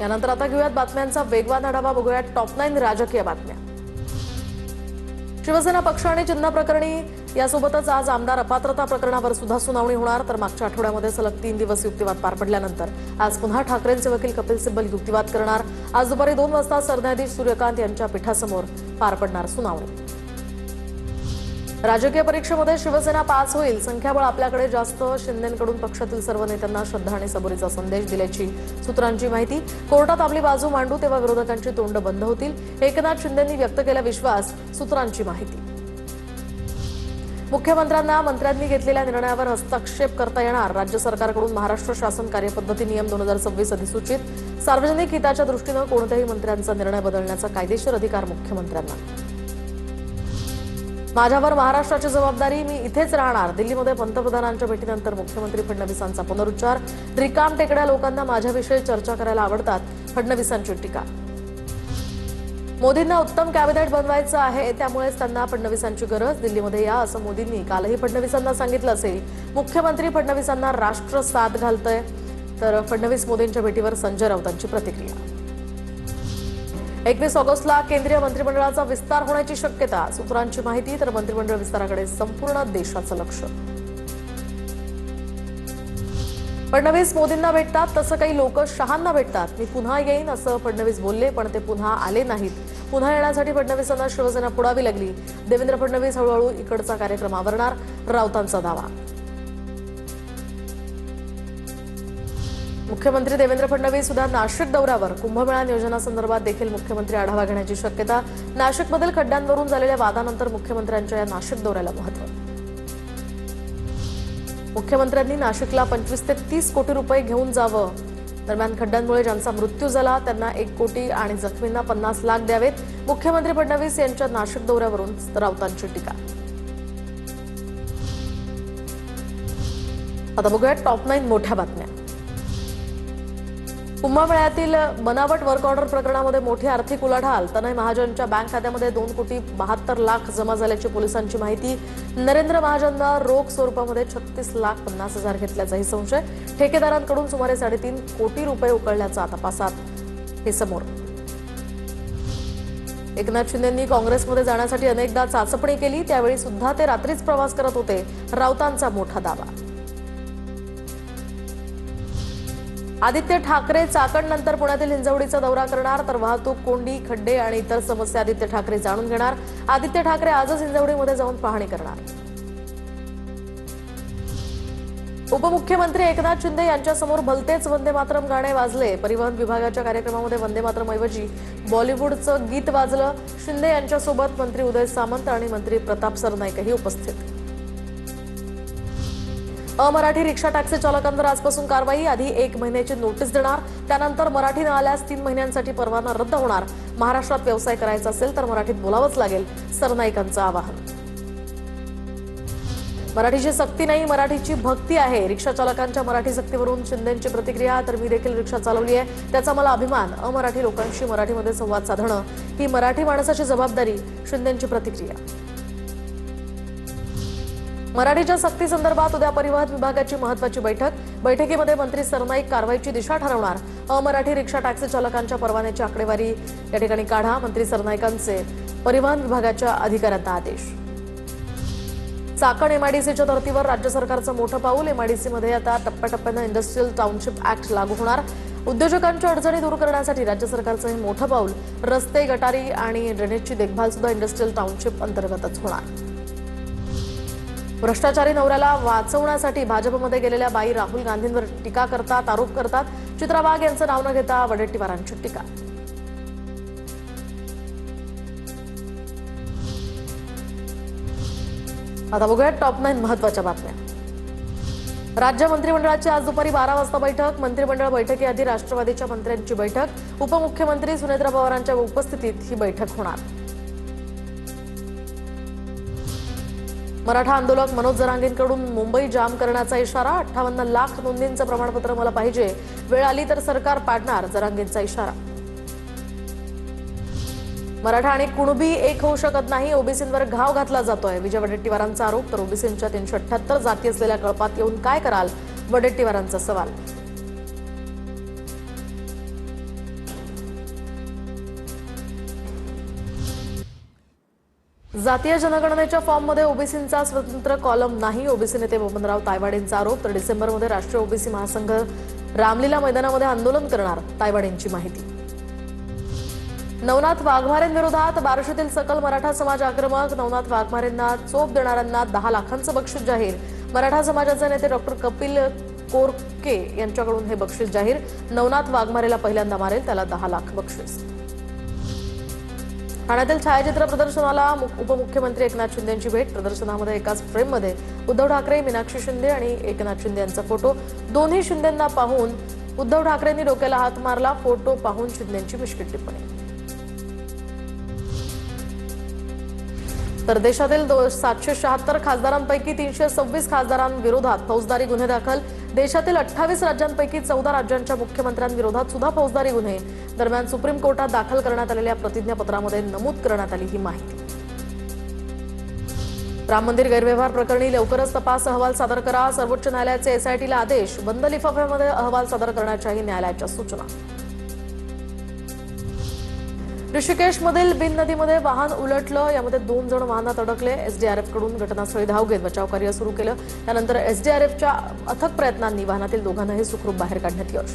यानंतर आता घेऊयात बातम्यांचा वेगवान आढावा. बघूयात टॉप 9 राजकीय बातम्या. शिवसेना पक्ष आणि चिन्ह प्रकरणी यासोबतच आज आमदार अपात्रता प्रकरणावर सुद्धा सुनावणी होणार. तर मागच्या आठवड्यामध्ये सलग 3 दिवस युक्तिवाद पार पडल्यानंतर आज पुन्हा ठाकरेंचे वकील कपिल सिब्बल युक्तिवाद करणार. आज दुपारी 2 वाजता सरन्यायाधीश सूर्यकांत यांच्या पीठासमोर पार पडणार सुनावणी. राजकीय परीक्षेमध्ये शिवसेना पास होईल. संख्याबळ आपल्याकडे जास्त. शिंदेंकडून पक्षातील सर्व नेत्यांना श्रद्धा आणि सबुरीचा संदेश दिल्याची सूत्रांची माहिती. कोर्टात आपली बाजू मांडू तेव्हा विरोधकांची तोंड बंद होतील. एकनाथ शिंदेंनी व्यक्त केला विश्वास. सूत्रांची माहिती. मुख्यमंत्र्यांना मंत्र्यांनी घेतलेल्या निर्णयावर हस्तक्षेप करता येणार. राज्य सरकारकडून महाराष्ट्र शासन कार्यपद्धती नियम 2026 अधिसूचित. सार्वजनिक हिताच्या दृष्टीनं कोणत्याही मंत्र्यांचा निर्णय बदलण्याचा कायदेशीर अधिकार मुख्यमंत्र्यांना. माझ्यावर महाराष्ट्राची जबाबदारी. मी इथेच राहणार. दिल्लीमध्ये पंतप्रधानांच्या भेटीनंतर मुख्यमंत्री फडणवीसांचा पुनरुच्चार. रिकाम टेकड्या लोकांना माझ्याविषयी चर्चा करायला आवडतात. फडणवीसांची टीका. मोदींना उत्तम कॅबिनेट बनवायचं आहे, त्यामुळेच त्यांना फडणवीसांची गरज. दिल्लीमध्ये या असं मोदींनी कालही फडणवीसांना सांगितलं असेल. मुख्यमंत्री फडणवीसांना राष्ट्र साथ घालतंय. तर फडणवीस मोदींच्या भेटीवर संजय राऊतांची प्रतिक्रिया. 21 ऑगस्टला केंद्रीय मंत्रिमंडळाचा विस्तार होण्याची शक्यता. सूत्रांची माहिती. तर मंत्रिमंडळ विस्ताराकडे संपूर्ण देशाचं लक्ष. फडणवीस मोदींना भेटतात तसं काही लोक शहांना भेटतात. मी पुन्हा येईन असं फडणवीस बोलले, पण ते पुन्हा आले नाहीत. पुन्हा येण्यासाठी फडणवीसांना शिवसेना पुढावी लागली. देवेंद्र फडणवीस हळूहळू इकडचा कार्यक्रम आवरणार. राऊतांचा दावा. मुख्यमंत्री देवेंद्र फडणवीस सुद्धा नाशिक दौऱ्यावर. कुंभमेळा नियोजनासंदर्भात देखील मुख्यमंत्री आढावा घेण्याची शक्यता. नाशिकमधील खड्ड्यांवरून झालेल्या वादानंतर मुख्यमंत्र्यांच्या या नाशिक दौऱ्याला महत्त्व. मुख्यमंत्र्यांनी नाशिकला 25 ते 30 कोटी रुपये घेऊन जावं. दरम्यान खड्ड्यांमुळे ज्यांचा मृत्यू झाला त्यांना 1 कोटी आणि जखमींना 50 लाख द्यावेत. मुख्यमंत्री फडणवीस यांच्या नाशिक दौऱ्यावरून राऊतांची टीका. आता बघूयात टॉप 9 मोठ्या बातम्या. कुंभमेळ्यातील बनावट वर्क ऑर्डर प्रकरणामध्ये मोठी आर्थिक उलाढाल. तनय महाजनच्या बँक खात्यामध्ये 2 कोटी 72 लाख जमा झाल्याची पोलिसांची माहिती. नरेंद्र महाजननं रोख स्वरूपामध्ये 36 लाख 50 हजार घेतल्याचाही संशय. ठेकेदारांकडून सुमारे 3.5 कोटी रुपये उकळल्याचा तपासात हे समोर. एकनाथ शिंदेंनी काँग्रेसमध्ये जाण्यासाठी अनेकदा चाचपणी केली. त्यावेळी सुद्धा ते रात्रीच प्रवास करत होते. राऊतांचा मोठा दावा. आदित्य ठाकरे चाकणनंतर पुण्यातील हिंजवडीचा दौरा करणार. तर वाहतूक कोंडी, खड्डे आणि इतर समस्या आदित्य ठाकरे जाणून घेणार. आदित्य ठाकरे आजच हिंजवडीमध्ये जाऊन पाहणी करणार. उपमुख्यमंत्री एकनाथ शिंदे यांच्यासमोर भलतेच वंदे मातरम गाणे वाजले. परिवहन विभागाच्या कार्यक्रमामध्ये वंदे मातरम ऐवजी बॉलिवूडचं गीत वाजलं. शिंदे यांच्यासोबत मंत्री उदय सामंत आणि मंत्री प्रताप सरनाईकही उपस्थित. अमराठी रिक्षा टॅक्सी चालकांवर आजपासून कारवाई. आधी 1 महिन्याची नोटीस देणार. त्यानंतर मराठी न आल्यास 3 महिन्यांसाठी परवाना रद्द होणार. महाराष्ट्रात व्यवसाय करायचा असेल तर मराठीत बोलावंच लागेल. सरनाईकांचं आवाहन. मराठीची सक्ती नाही, मराठीची भक्ती आहे. रिक्षा चालकांच्या मराठी सक्तीवरून शिंदेंची प्रतिक्रिया. तर मी देखील रिक्षा चालवली आहे, त्याचा मला अभिमान. अमराठी लोकांशी मराठीमध्ये संवाद साधणं ही मराठी माणसाची जबाबदारी. शिंदेंची प्रतिक्रिया. मराठीच्या सक्ती संदर्भात उद्या परिवहन विभागाची महत्त्वाची बैठक. बैठकीमध्ये मंत्री सरनाईक कारवाईची दिशा ठरवणार. अमराठी रिक्षा टॅक्सी चालकांच्या परवान्याची आकडेवारी या ठिकाणी काढा. मंत्री सरनाईकांचे परिवहन विभागाच्या अधिकाऱ्यांना आदेश. चाकण एमआयडीसीच्या धर्तीवर राज्य सरकारचं मोठं पाऊल. एमआयडीसीमध्ये आता टप्प्याटप्प्यानं इंडस्ट्रियल टाउनशिप ऍक्ट लागू होणार. उद्योजकांच्या अडचणी दूर करण्यासाठी राज्य सरकारचं हे मोठं पाऊल. रस्ते, गटारी आणि ड्रेनेजची देखभाल सुद्धा इंडस्ट्रियल टाउनशिप अंतर्गतच होणार. भ्रष्टाचारी नवऱ्याला वाचवण्यासाठी भाजपमध्ये गेलेल्या बाई राहुल गांधींवर टीका करतात, आरोप करतात. चित्रा वाघ यांचं नाव न घेता वडेट्टीवारांची टीका. आता बघूयात टॉप 9 महत्त्वाच्या बातम्या. राज्य मंत्रिमंडळाची आज दुपारी 12 वाजता बैठक. मंत्रिमंडळ बैठकीआधी राष्ट्रवादीच्या मंत्र्यांची बैठक. उपमुख्यमंत्री सुनेत्रा पवारांच्या उपस्थितीत ही बैठक होणार. मराठा आंदोलक मनोज जरांगेंकडून मुंबई जाम करण्याचा इशारा. 58 लाख नोंदींचं प्रमाणपत्र मला पाहिजे. वेळ आली तर सरकार पाडणार. जरांगेंचा इशारा. मराठा आणि कुणबी एक होऊ शकत नाही. ओबीसींवर घाव घातला जातोय. विजय वडेट्टीवारांचा आरोप. तर ओबीसींच्या 378 जाती असलेल्या कळपात येऊन काय कराल? वडेट्टीवारांचा सवाल. जातीय जनगणनेच्या फॉर्ममध्ये ओबीसींचा स्वतंत्र कॉलम नाही. ओबीसी नेते बबनराव तायवाडेंचा आरोप. तर डिसेंबरमध्ये राष्ट्रीय ओबीसी महासंघ रामलीला मैदानामध्ये आंदोलन करणार, तायवाडेंची माहिती. नवनाथ वाघमारेंविरोधात बार्शीतील सकल मराठा समाज आक्रमक. नवनाथ वाघमारेंना चोप देणाऱ्यांना 10 लाखांचं बक्षीस जाहीर. मराठा समाजाचे नेते डॉक्टर कपिल कोरके यांच्याकडून हे बक्षीस जाहीर. नवनाथ वाघमारेला पहिल्यांदा मारेल त्याला 10 लाख बक्षीस. ठाण्यातील छायाचित्र प्रदर्शनाला उपमुख्यमंत्री एकनाथ शिंदेंची भेट. प्रदर्शनामध्ये एकाच फ्रेममध्ये उद्धव ठाकरे, मीनाक्षी शिंदे आणि एकनाथ शिंदे यांचा फोटो. दोन्ही शिंदेंना पाहून उद्धव ठाकरेंनी डोक्याला हात मारला. फोटो पाहून शिंदेंची मिश्किल टिप्पणी. तर देशातील 776 खासदारांपैकी 326 खासदारांविरोधात फौजदारी गुन्हे दाखल. देशातील 28 राज्यांपैकी 14 राज्यांच्या मुख्यमंत्र्यांविरोधात सुद्धा फौजदारी गुन्हे. दरम्यान सुप्रीम कोर्टात दाखल करण्यात आलेल्या प्रतिज्ञापत्रामध्ये नमूद करण्यात आली ही माहिती. राम मंदिर गैरव्यवहार प्रकरणी लवकरच तपास अहवाल सादर करा. सर्वोच्च न्यायालयाचे एसआयटीला आदेश. बंद लिफाफ्यामध्ये अहवाल सादर करण्याच्याही न्यायालयाच्या सूचना. ऋषिकेशमधील बिन नदीमध्ये वाहन उलटलं. यामध्ये 2 जण वाहनात अडकले. एसडीआरएफकडून घटनास्थळी धाव घेत बचावकार्य सुरू केलं. त्यानंतर एसडीआरएफच्या अथक प्रयत्नांनी वाहनातील दोघांनाही सुखरूप बाहेर काढण्यात यश.